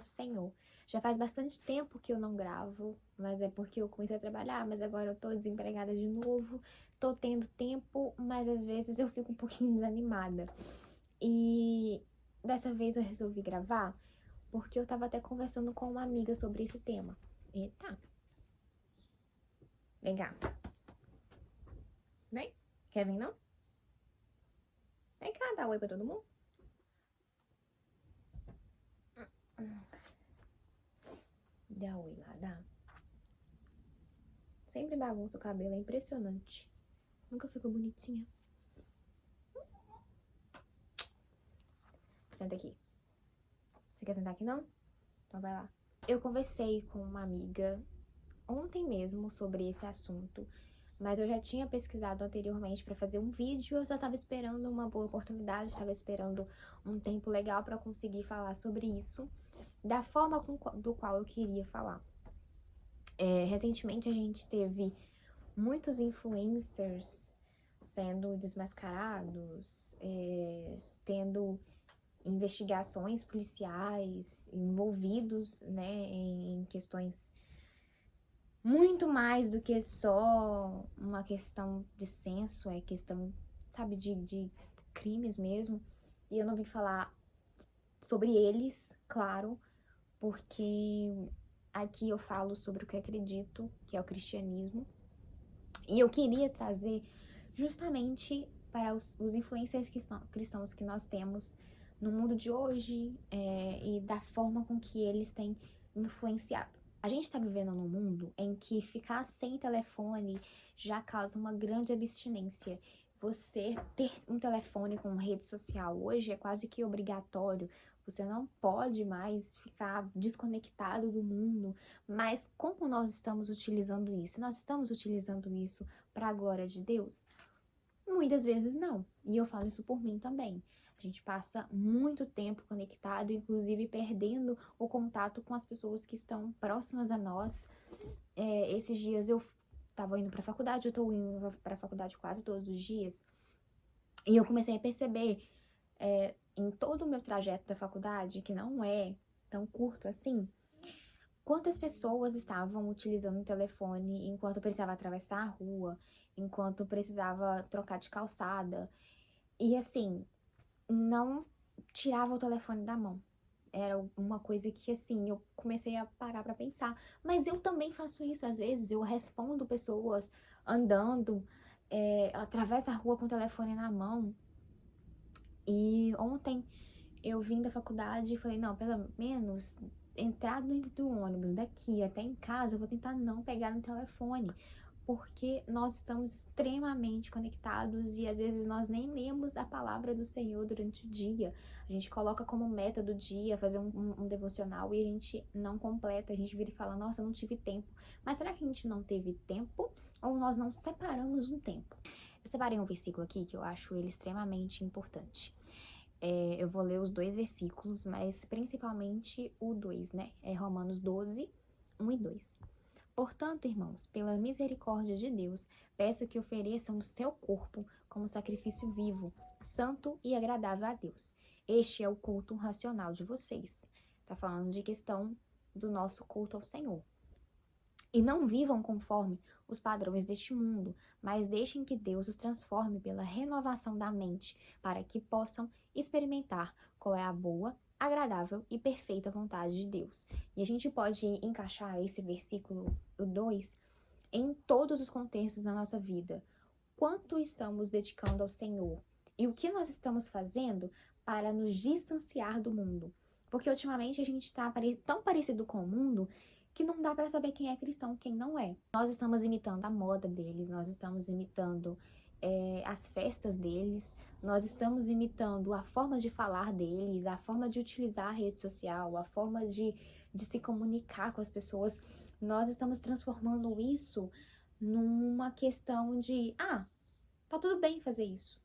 Paz do Senhor. Já faz bastante tempo que eu não gravo, mas é porque eu comecei a trabalhar, mas agora eu tô desempregada de novo, tô tendo tempo, mas às vezes eu fico um pouquinho desanimada. E dessa vez eu resolvi gravar porque eu tava até conversando com uma amiga sobre esse tema. Eita. Vem cá. Vem. Quer vir, não? Vem cá, dá oi pra todo mundo. Dá oi lá, dá. Sempre bagunça o cabelo, é impressionante. Nunca ficou bonitinha. Senta aqui. Você quer sentar aqui, não? Então vai lá. Eu conversei com uma amiga ontem mesmo sobre esse assunto, mas eu já tinha pesquisado anteriormente para fazer um vídeo, eu só tava esperando uma boa oportunidade, tava esperando um tempo legal para conseguir falar sobre isso, da forma do qual eu queria falar. Recentemente a gente teve muitos influencers sendo desmascarados, tendo investigações policiais envolvidos, né, em questões muito mais do que só uma questão de senso, é questão, sabe, de crimes mesmo. E eu não vim falar sobre eles, claro, porque aqui eu falo sobre o que eu acredito, que é o cristianismo. E eu queria trazer justamente para os influencers cristãos que nós temos no mundo de hoje, e da forma com que eles têm influenciado. A gente está vivendo num mundo em que ficar sem telefone já causa uma grande abstinência. Você ter um telefone com rede social hoje é quase que obrigatório. Você não pode mais ficar desconectado do mundo. Mas como nós estamos utilizando isso? Nós estamos utilizando isso para a glória de Deus? Muitas vezes não. E eu falo isso por mim também. A gente passa muito tempo conectado, inclusive perdendo o contato com as pessoas que estão próximas a nós. Esses dias eu tava indo pra faculdade, eu tô indo pra faculdade quase todos os dias, e eu comecei a perceber, em todo o meu trajeto da faculdade, que não é tão curto assim, quantas pessoas estavam utilizando o telefone enquanto precisava atravessar a rua, enquanto precisava trocar de calçada. E assim, não tirava o telefone da mão. Era uma coisa que, assim, eu comecei a parar pra pensar. Mas eu também faço isso às vezes. Eu respondo pessoas andando, atravesso a rua com o telefone na mão. E ontem eu vim da faculdade e falei, não, pelo menos entrar dentro do ônibus daqui até em casa, eu vou tentar não pegar no telefone, porque nós estamos extremamente conectados e às vezes nós nem lemos a palavra do Senhor durante o dia. A gente coloca como meta do dia fazer um devocional e a gente não completa, a gente vira e fala, nossa, eu não tive tempo. Mas será que a gente não teve tempo ou nós não separamos um tempo? Eu separei um versículo aqui que eu acho ele extremamente importante. Eu vou ler os 2 versículos, mas principalmente o 2, né? É Romanos 12, 1 e 2. Portanto, irmãos, pela misericórdia de Deus, peço que ofereçam o seu corpo como sacrifício vivo, santo e agradável a Deus. Este é o culto racional de vocês. Tá falando de questão do nosso culto ao Senhor. E não vivam conforme os padrões deste mundo, mas deixem que Deus os transforme pela renovação da mente, para que possam experimentar qual é a boa, agradável e perfeita vontade de Deus. E a gente pode encaixar esse versículo, o 2, em todos os contextos da nossa vida. Quanto estamos dedicando ao Senhor? E o que nós estamos fazendo para nos distanciar do mundo? Porque ultimamente a gente está tão parecido com o mundo que não dá para saber quem é cristão, quem não é. Nós estamos imitando a moda deles, nós estamos imitando as festas deles, nós estamos imitando a forma de falar deles, a forma de utilizar a rede social, a forma de se comunicar com as pessoas. Nós estamos transformando isso numa questão de, tá tudo bem fazer isso.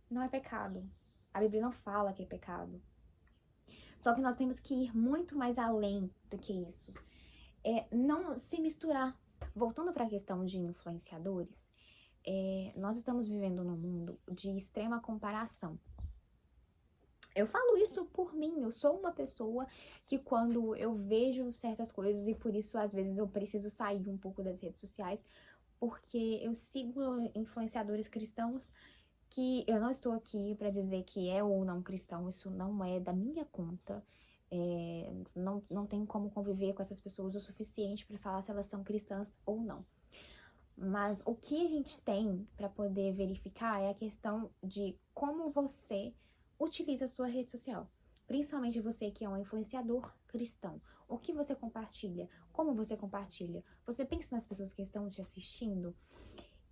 Não é pecado. A Bíblia não fala que é pecado. Só que nós temos que ir muito mais além do que isso. Não se misturar. Voltando para a questão de influenciadores, nós estamos vivendo num mundo de extrema comparação. Eu falo isso por mim, eu sou uma pessoa que quando eu vejo certas coisas, e por isso às vezes eu preciso sair um pouco das redes sociais, porque eu sigo influenciadores cristãos que eu não estou aqui para dizer que é ou não cristão, isso não é da minha conta. Não tenho como conviver com essas pessoas o suficiente para falar se elas são cristãs ou não. Mas o que a gente tem para poder verificar é a questão de como você utiliza a sua rede social. Principalmente você que é um influenciador cristão. O que você compartilha? Como você compartilha? Você pensa nas pessoas que estão te assistindo?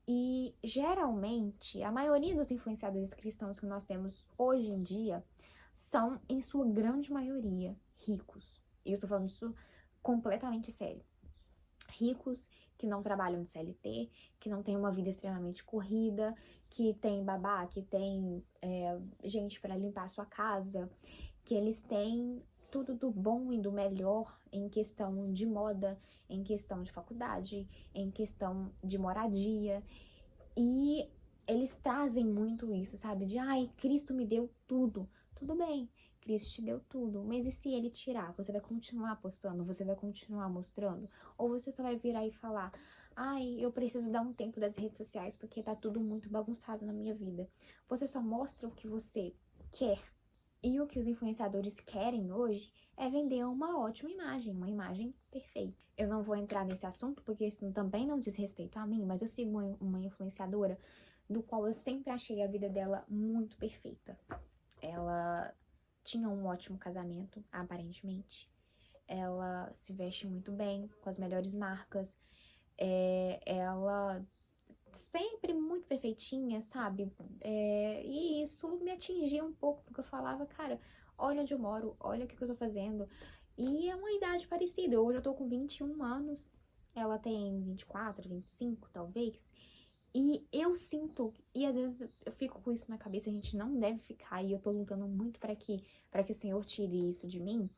E geralmente, a maioria dos influenciadores cristãos que nós temos hoje em dia são, em sua grande maioria, ricos. E eu estou falando isso completamente sério. Ricos que não trabalham de CLT, que não têm uma vida extremamente corrida, que tem babá, que tem gente para limpar a sua casa, que eles têm tudo do bom e do melhor em questão de moda, em questão de faculdade, em questão de moradia. E eles trazem muito isso, sabe? De, ai, Cristo me deu tudo. Tudo bem, Cristo te deu tudo. Mas e se ele tirar? Você vai continuar postando? Você vai continuar mostrando? Ou você só vai virar e falar, ai, eu preciso dar um tempo das redes sociais porque tá tudo muito bagunçado na minha vida. Você só mostra o que você quer. E o que os influenciadores querem hoje é vender uma ótima imagem, uma imagem perfeita. Eu não vou entrar nesse assunto porque isso também não diz respeito a mim, mas eu sigo uma influenciadora do qual eu sempre achei a vida dela muito perfeita. Ela tinha um ótimo casamento, aparentemente. Ela se veste muito bem, com as melhores marcas. Ela sempre muito perfeitinha, sabe? E isso me atingia um pouco, porque eu falava, cara, olha onde eu moro, olha o que eu tô fazendo. E é uma idade parecida. Hoje eu tô com 21 anos, ela tem 24, 25, talvez. E eu sinto, e às vezes eu fico com isso na cabeça, a gente não deve ficar, e eu tô lutando muito para que o Senhor tire isso de mim,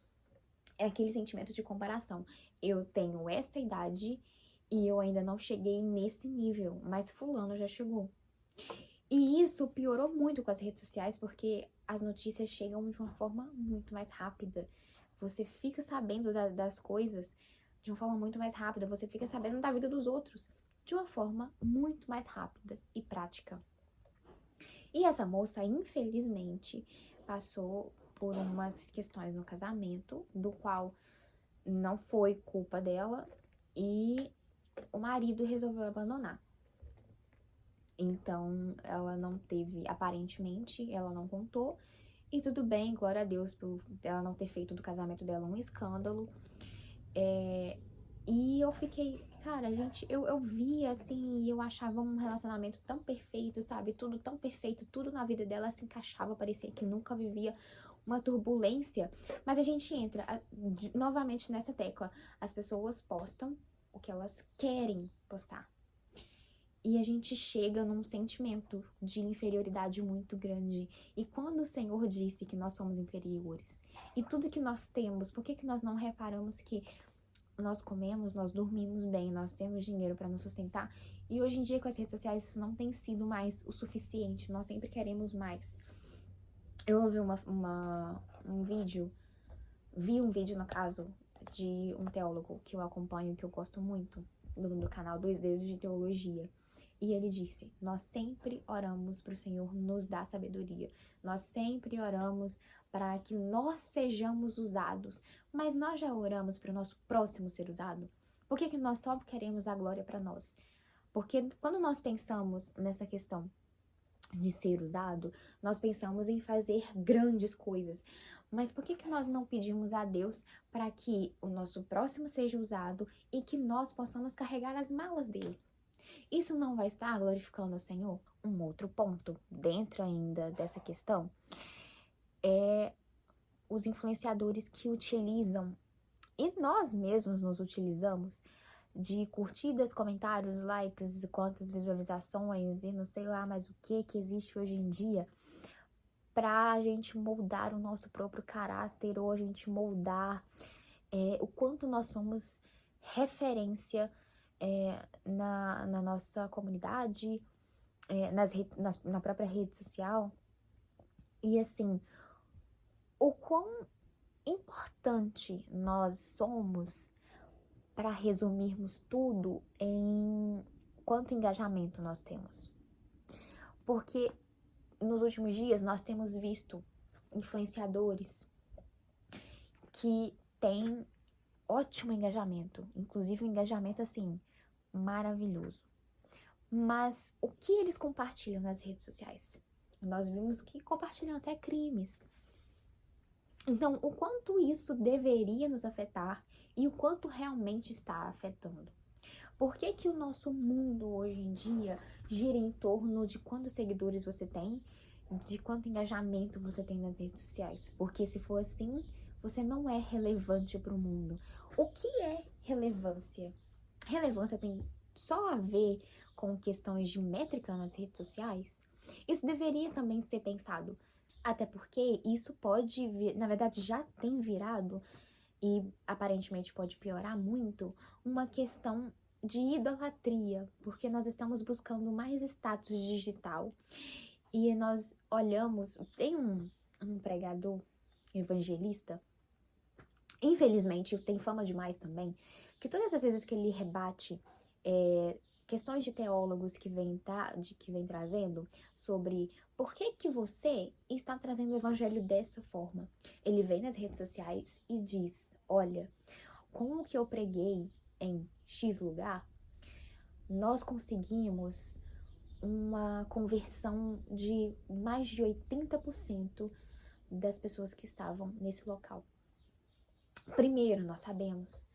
é aquele sentimento de comparação. Eu tenho essa idade e eu ainda não cheguei nesse nível, mas fulano já chegou. E isso piorou muito com as redes sociais, porque as notícias chegam de uma forma muito mais rápida. Você fica sabendo das coisas de uma forma muito mais rápida, você fica sabendo da vida dos outros de uma forma muito mais rápida e prática. E essa moça, infelizmente, passou por umas questões no casamento, do qual não foi culpa dela, e o marido resolveu abandonar. Então, ela não teve, aparentemente, ela não contou. E tudo bem, glória a Deus por ela não ter feito do casamento dela um escândalo. E eu fiquei, cara, gente, eu via assim, e eu achava um relacionamento tão perfeito, sabe? Tudo tão perfeito, tudo na vida dela se encaixava, parecia que nunca vivia uma turbulência. Mas a gente entra novamente nessa tecla. As pessoas postam o que elas querem postar. E a gente chega num sentimento de inferioridade muito grande. E quando o Senhor disse que nós somos inferiores, e tudo que nós temos, por que que nós não reparamos que nós comemos, nós dormimos bem, nós temos dinheiro para nos sustentar? E hoje em dia, com as redes sociais, isso não tem sido mais o suficiente. Nós sempre queremos mais. Eu ouvi vi um vídeo, no caso, de um teólogo que eu acompanho, que eu gosto muito, do canal Dois Dedos de Teologia. E ele disse, nós sempre oramos para o Senhor nos dar sabedoria. Nós sempre oramos para que nós sejamos usados. Mas nós já oramos para o nosso próximo ser usado? Por que que nós só queremos a glória para nós? Porque quando nós pensamos nessa questão de ser usado, nós pensamos em fazer grandes coisas. Mas por que que nós não pedimos a Deus para que o nosso próximo seja usado e que nós possamos carregar as malas dele? Isso não vai estar glorificando o Senhor? Um outro ponto, dentro ainda dessa questão, é os influenciadores que utilizam, e nós mesmos nos utilizamos, de curtidas, comentários, likes, quantas visualizações e não sei lá mais o que existe hoje em dia, pra gente moldar o nosso próprio caráter, ou a gente moldar o quanto nós somos referência na nossa comunidade, na própria rede social. E assim, o quão importante nós somos para resumirmos tudo em quanto engajamento nós temos. Porque nos últimos dias nós temos visto influenciadores que têm ótimo engajamento, inclusive um engajamento assim, maravilhoso. Mas o que eles compartilham nas redes sociais? Nós vimos que compartilham até crimes. Então, o quanto isso deveria nos afetar e o quanto realmente está afetando? Por que que o nosso mundo hoje em dia gira em torno de quantos seguidores você tem, de quanto engajamento você tem nas redes sociais? Porque se for assim, você não é relevante para o mundo. O que é relevância? Relevância tem só a ver com questões de métrica nas redes sociais? Isso deveria também ser pensado. Até porque isso pode, na verdade já tem virado, e aparentemente pode piorar muito, uma questão de idolatria, porque nós estamos buscando mais status digital. E nós olhamos, tem um pregador evangelista, infelizmente tem fama demais também, que todas as vezes que ele rebate questões de teólogos que vem trazendo sobre por que que você está trazendo o evangelho dessa forma. Ele vem nas redes sociais e diz, olha, com o que eu preguei em X lugar, nós conseguimos uma conversão de mais de 80% das pessoas que estavam nesse local. Primeiro, nós sabemos,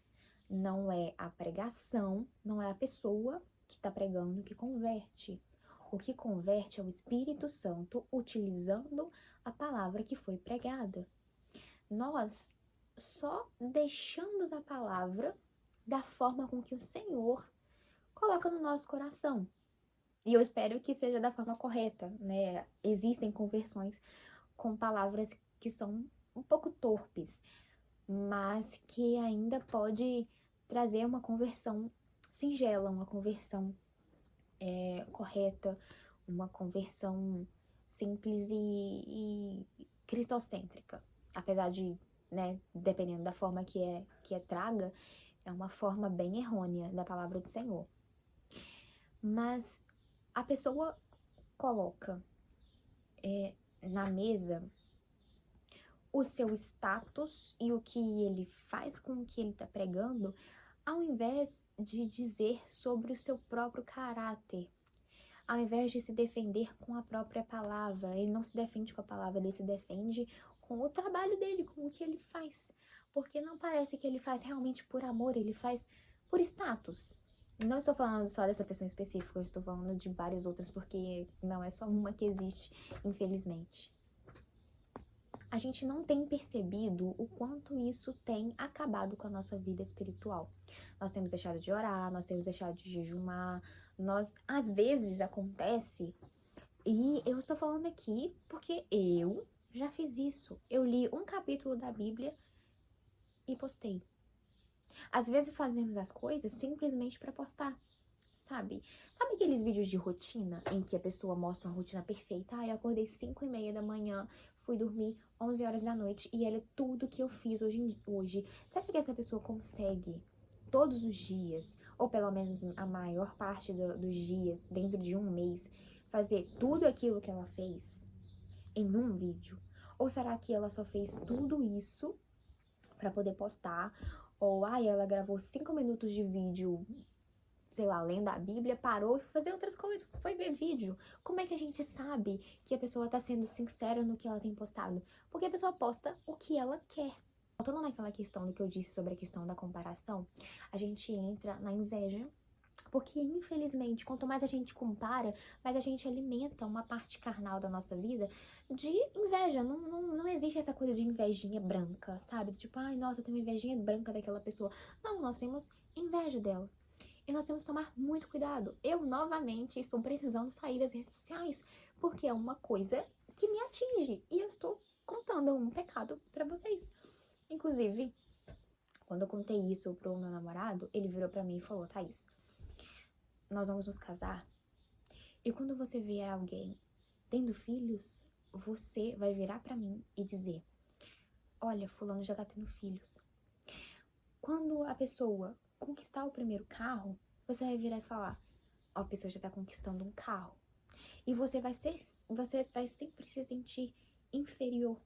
não é a pregação, não é a pessoa que está pregando que converte. O que converte é o Espírito Santo utilizando a palavra que foi pregada. Nós só deixamos a palavra da forma com que o Senhor coloca no nosso coração. E eu espero que seja da forma correta, né? Existem conversões com palavras que são um pouco torpes, mas que ainda pode trazer uma conversão singela, uma conversão correta, uma conversão simples e cristocêntrica. Apesar de, né, dependendo da forma que é traga, é uma forma bem errônea da palavra do Senhor. Mas a pessoa coloca na mesa o seu status e o que ele faz com o que ele está pregando, ao invés de dizer sobre o seu próprio caráter, ao invés de se defender com a própria palavra. Ele não se defende com a palavra, ele se defende com o trabalho dele, com o que ele faz. Porque não parece que ele faz realmente por amor, ele faz por status. Não estou falando só dessa pessoa específica, eu estou falando de várias outras, porque não é só uma que existe, infelizmente. A gente não tem percebido o quanto isso tem acabado com a nossa vida espiritual. Nós temos deixado de orar, nós temos deixado de jejumar, às vezes acontece, e eu estou falando aqui porque eu já fiz isso. Eu li um capítulo da Bíblia e postei. Às vezes fazemos as coisas simplesmente para postar, sabe? Sabe aqueles vídeos de rotina em que a pessoa mostra uma rotina perfeita? Eu acordei 5:30 da manhã, fui dormir 11 horas da noite e olha tudo que eu fiz hoje. Sabe que essa pessoa consegue todos os dias, ou pelo menos a maior parte dos dias, dentro de um mês, fazer tudo aquilo que ela fez em um vídeo? Ou será que ela só fez tudo isso para poder postar? Ou ela gravou 5 minutos de vídeo, sei lá, lendo a Bíblia, parou e foi fazer outras coisas, foi ver vídeo. Como é que a gente sabe que a pessoa tá sendo sincera no que ela tem postado? Porque a pessoa posta o que ela quer. Voltando naquela questão do que eu disse sobre a questão da comparação, a gente entra na inveja, porque infelizmente, quanto mais a gente compara, mais a gente alimenta uma parte carnal da nossa vida de inveja. Não existe essa coisa de invejinha branca, sabe? Tipo, ai, nossa, eu tenho uma invejinha branca daquela pessoa. Não, nós temos inveja dela. E nós temos que tomar muito cuidado. Eu, novamente, estou precisando sair das redes sociais, porque é uma coisa que me atinge. E eu estou contando um pecado pra vocês. Inclusive, quando eu contei isso pro meu namorado, ele virou pra mim e falou, Thaís, nós vamos nos casar. E quando você vier alguém tendo filhos, você vai virar pra mim e dizer, olha, fulano já tá tendo filhos. Quando a pessoa conquistar o primeiro carro, você vai virar e falar, ó, a pessoa já tá conquistando um carro. E você vai sempre se sentir inferior.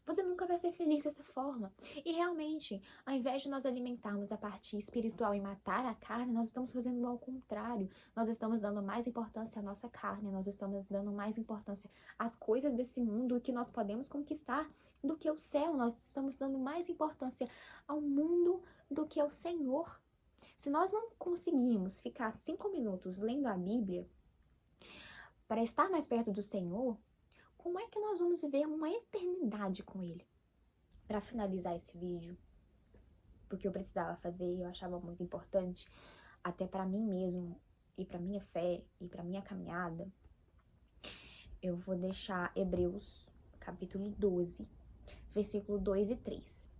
Você nunca vai ser feliz dessa forma. E realmente, ao invés de nós alimentarmos a parte espiritual e matar a carne, nós estamos fazendo ao contrário. Nós estamos dando mais importância à nossa carne, nós estamos dando mais importância às coisas desse mundo que nós podemos conquistar do que o céu. Nós estamos dando mais importância ao mundo do que ao Senhor. Se nós não conseguimos ficar 5 minutos lendo a Bíblia para estar mais perto do Senhor, como é que nós vamos viver uma eternidade com Ele? Para finalizar esse vídeo, porque eu precisava fazer, eu achava muito importante, até para mim mesmo, e para minha fé, e para minha caminhada, eu vou deixar Hebreus, capítulo 12, versículo 2 e 3.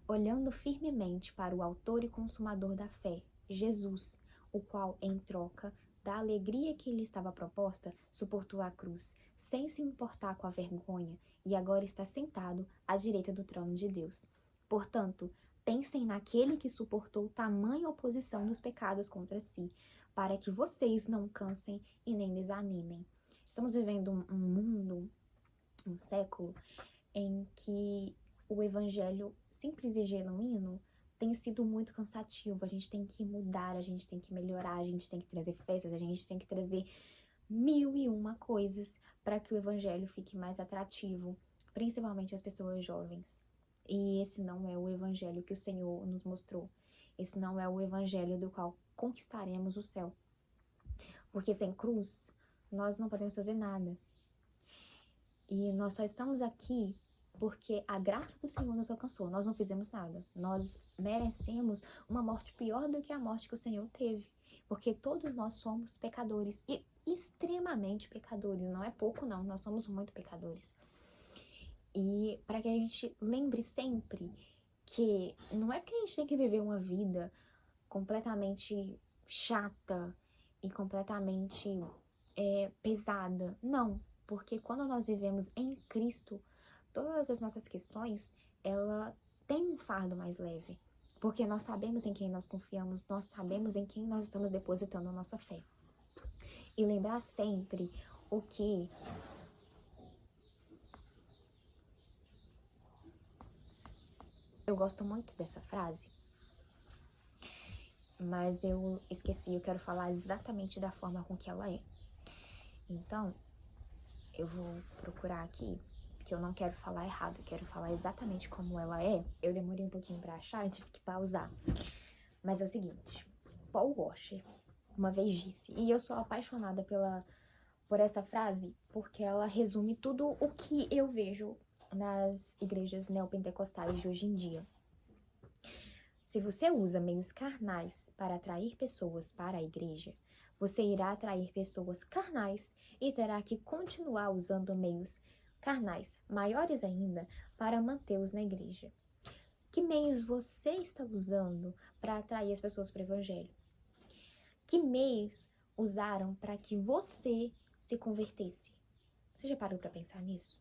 Olhando firmemente para o autor e consumador da fé, Jesus, o qual, em troca da alegria que lhe estava proposta, suportou a cruz, sem se importar com a vergonha, e agora está sentado à direita do trono de Deus. Portanto, pensem naquele que suportou tamanha oposição dos pecados contra si, para que vocês não cansem e nem desanimem. Estamos vivendo um mundo, um século, em que o evangelho simples e genuíno tem sido muito cansativo. A gente tem que mudar, a gente tem que melhorar, a gente tem que trazer festas, a gente tem que trazer 1001 coisas para que o evangelho fique mais atrativo, principalmente as pessoas jovens. E esse não é o evangelho que o Senhor nos mostrou. Esse não é o evangelho do qual conquistaremos o céu. Porque sem cruz, nós não podemos fazer nada. E nós só estamos aqui porque a graça do Senhor nos alcançou. Nós não fizemos nada. Nós merecemos uma morte pior do que a morte que o Senhor teve. Porque todos nós somos pecadores. E extremamente pecadores. Não é pouco, não. Nós somos muito pecadores. E para que a gente lembre sempre que não é porque a gente tem que viver uma vida completamente chata e completamente pesada. Não. Porque quando nós vivemos em Cristo, todas as nossas questões, ela tem um fardo mais leve. Porque nós sabemos em quem nós confiamos, nós sabemos em quem nós estamos depositando a nossa fé. E lembrar sempre o que eu gosto muito dessa frase, mas eu esqueci, eu quero falar exatamente da forma com que ela é. Então, eu vou procurar aqui, porque eu não quero falar errado, eu quero falar exatamente como ela é. Eu demorei um pouquinho pra achar, eu tive que pausar. Mas é o seguinte, Paul Washer uma vez disse, e eu sou apaixonada por essa frase, porque ela resume tudo o que eu vejo nas igrejas neopentecostais de hoje em dia. Se você usa meios carnais para atrair pessoas para a igreja, você irá atrair pessoas carnais e terá que continuar usando meios carnais, maiores ainda, para mantê-los na igreja. Que meios você está usando para atrair as pessoas para o evangelho? Que meios usaram para que você se convertesse? Você já parou para pensar nisso?